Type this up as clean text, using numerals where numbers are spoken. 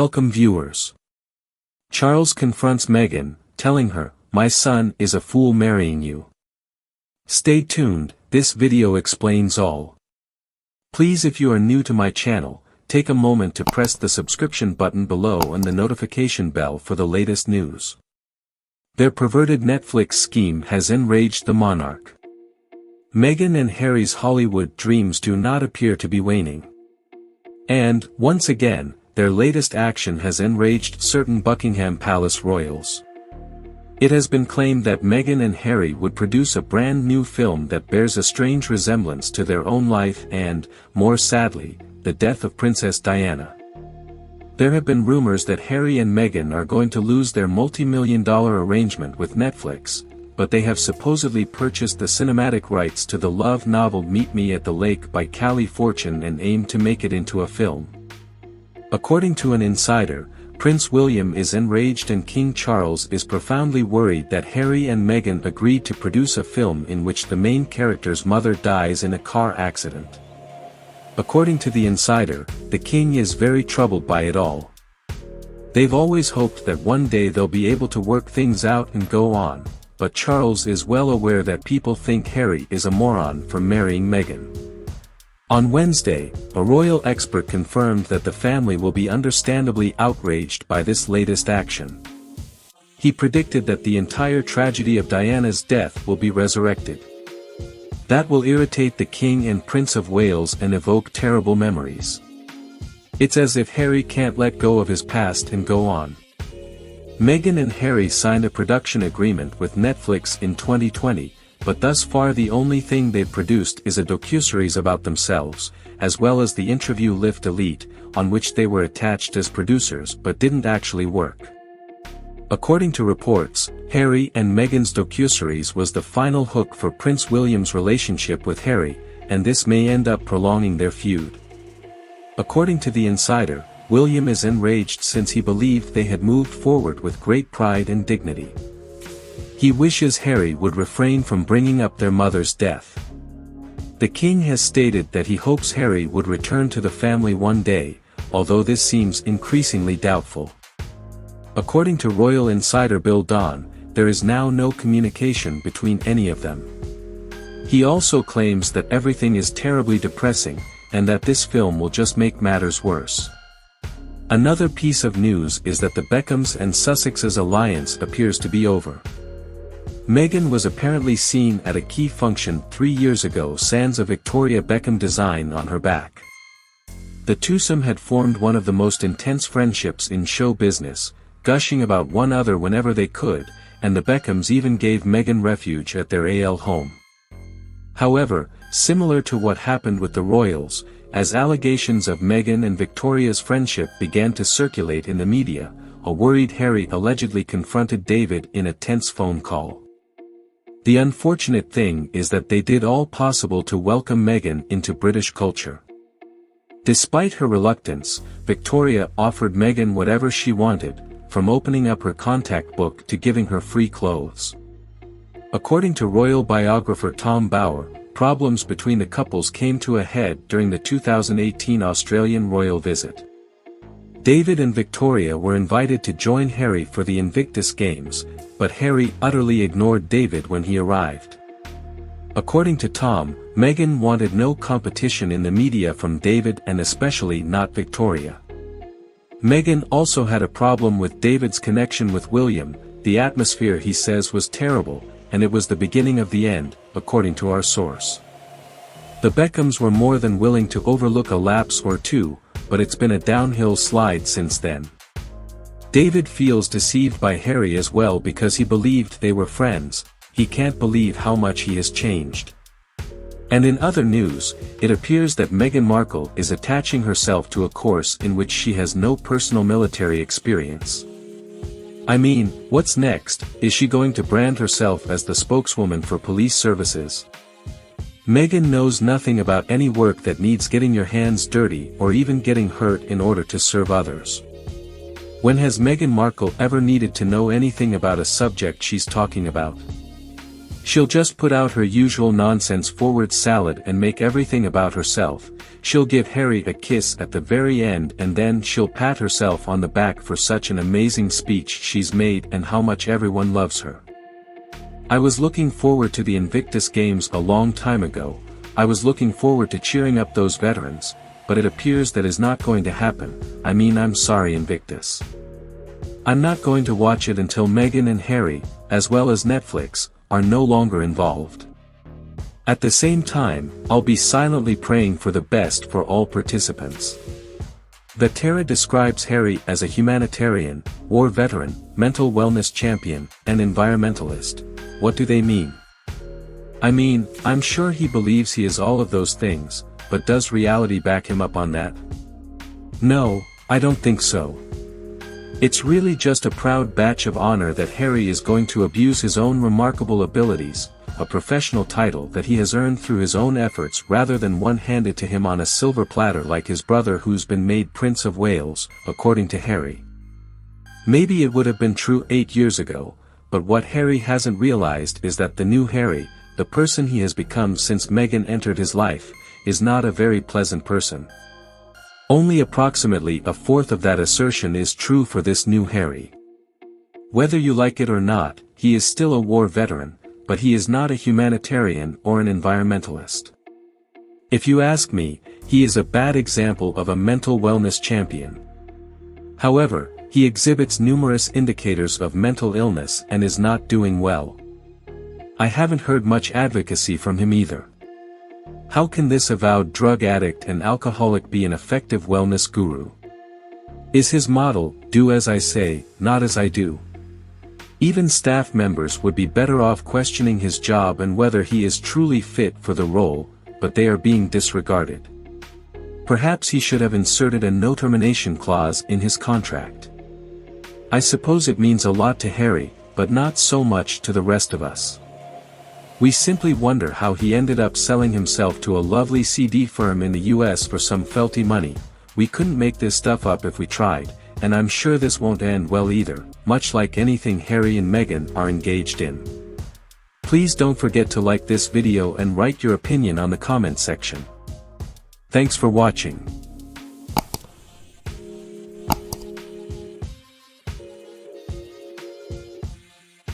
Welcome viewers. Charles confronts Meghan, telling her, "My son is a fool marrying you." Stay tuned, this video explains all. Please, if you are new to my channel, take a moment to press the subscription button below and the notification bell for the latest news. Their perverted Netflix scheme has enraged the monarch. Meghan and Harry's Hollywood dreams do not appear to be waning. And, once again, their latest action has enraged certain Buckingham Palace royals. It has been claimed that Meghan and Harry would produce a brand new film that bears a strange resemblance to their own life and, more sadly, the death of Princess Diana. There have been rumors that Harry and Meghan are going to lose their multi-million-dollar arrangement with Netflix, but they have supposedly purchased the cinematic rights to the love novel Meet Me at the Lake by Callie Fortune and aim to make it into a film. According to an insider, Prince William is enraged and King Charles is profoundly worried that Harry and Meghan agreed to produce a film in which the main character's mother dies in a car accident. According to the insider, the king is very troubled by it all. They've always hoped that one day they'll be able to work things out and go on, but Charles is well aware that people think Harry is a moron for marrying Meghan. On Wednesday, a royal expert confirmed that the family will be understandably outraged by this latest action. He predicted that the entire tragedy of Diana's death will be resurrected. That will irritate the King and Prince of Wales and evoke terrible memories. It's as if Harry can't let go of his past and go on. Meghan and Harry signed a production agreement with Netflix in 2020, but thus far the only thing they've produced is a docuseries about themselves, as well as the interview Lift Elite, on which they were attached as producers but didn't actually work. According to reports, Harry and Meghan's docuseries was the final hook for Prince William's relationship with Harry, and this may end up prolonging their feud. According to the insider, William is enraged since he believed they had moved forward with great pride and dignity. He wishes Harry would refrain from bringing up their mother's death. The king has stated that he hopes Harry would return to the family one day, although this seems increasingly doubtful. According to royal insider Bill Don, there is now no communication between any of them. He also claims that everything is terribly depressing, and that this film will just make matters worse. Another piece of news is that the Beckhams and Sussex's alliance appears to be over. Meghan was apparently seen at a key function 3 years ago sans a Victoria Beckham design on her back. The twosome had formed one of the most intense friendships in show business, gushing about one another whenever they could, and the Beckhams even gave Meghan refuge at their AL home. However, similar to what happened with the royals, as allegations of Meghan and Victoria's friendship began to circulate in the media, a worried Harry allegedly confronted David in a tense phone call. The unfortunate thing is that they did all possible to welcome Meghan into British culture. Despite her reluctance, Victoria offered Meghan whatever she wanted, from opening up her contact book to giving her free clothes. According to royal biographer Tom Bower, problems between the couples came to a head during the 2018 Australian royal visit. David and Victoria were invited to join Harry for the Invictus Games, but Harry utterly ignored David when he arrived. According to Tom, Meghan wanted no competition in the media from David and especially not Victoria. Meghan also had a problem with David's connection with William. The atmosphere, he says, was terrible, and it was the beginning of the end, according to our source. The Beckhams were more than willing to overlook a lapse or two, but it's been a downhill slide since then. David feels deceived by Harry as well because he believed they were friends. He can't believe how much he has changed. And in other news, it appears that Meghan Markle is attaching herself to a course in which she has no personal military experience. I mean, what's next? Is she going to brand herself as the spokeswoman for police services? Meghan knows nothing about any work that needs getting your hands dirty or even getting hurt in order to serve others. When has Meghan Markle ever needed to know anything about a subject she's talking about? She'll just put out her usual nonsense forward salad and make everything about herself. She'll give Harry a kiss at the very end and then she'll pat herself on the back for such an amazing speech she's made and how much everyone loves her. I was looking forward to the Invictus games a long time ago. I was looking forward to cheering up those veterans, but it appears that is not going to happen. I mean, I'm sorry, Invictus. I'm not going to watch it until Meghan and Harry, as well as Netflix, are no longer involved. At the same time, I'll be silently praying for the best for all participants. The Terra describes Harry as a humanitarian, war veteran, mental wellness champion, and environmentalist. What do they mean? I mean, I'm sure he believes he is all of those things, but does reality back him up on that? No, I don't think so. It's really just a proud badge of honor that Harry is going to abuse his own remarkable abilities, a professional title that he has earned through his own efforts rather than one handed to him on a silver platter like his brother who's been made Prince of Wales, according to Harry. Maybe it would have been true 8 years ago, but what Harry hasn't realized is that the new Harry, the person he has become since Meghan entered his life, is not a very pleasant person. Only approximately a fourth of that assertion is true for this new Harry. Whether you like it or not, he is still a war veteran, but he is not a humanitarian or an environmentalist. If you ask me, he is a bad example of a mental wellness champion. However, he exhibits numerous indicators of mental illness and is not doing well. I haven't heard much advocacy from him either. How can this avowed drug addict and alcoholic be an effective wellness guru? Is his model, do as I say, not as I do? Even staff members would be better off questioning his job and whether he is truly fit for the role, but they are being disregarded. Perhaps he should have inserted a no termination clause in his contract. I suppose it means a lot to Harry, but not so much to the rest of us. We simply wonder how he ended up selling himself to a lovely CD firm in the US for some felty money. We couldn't make this stuff up if we tried, and I'm sure this won't end well either, much like anything Harry and Meghan are engaged in. Please don't forget to like this video and write your opinion on the comment section. Thanks for watching.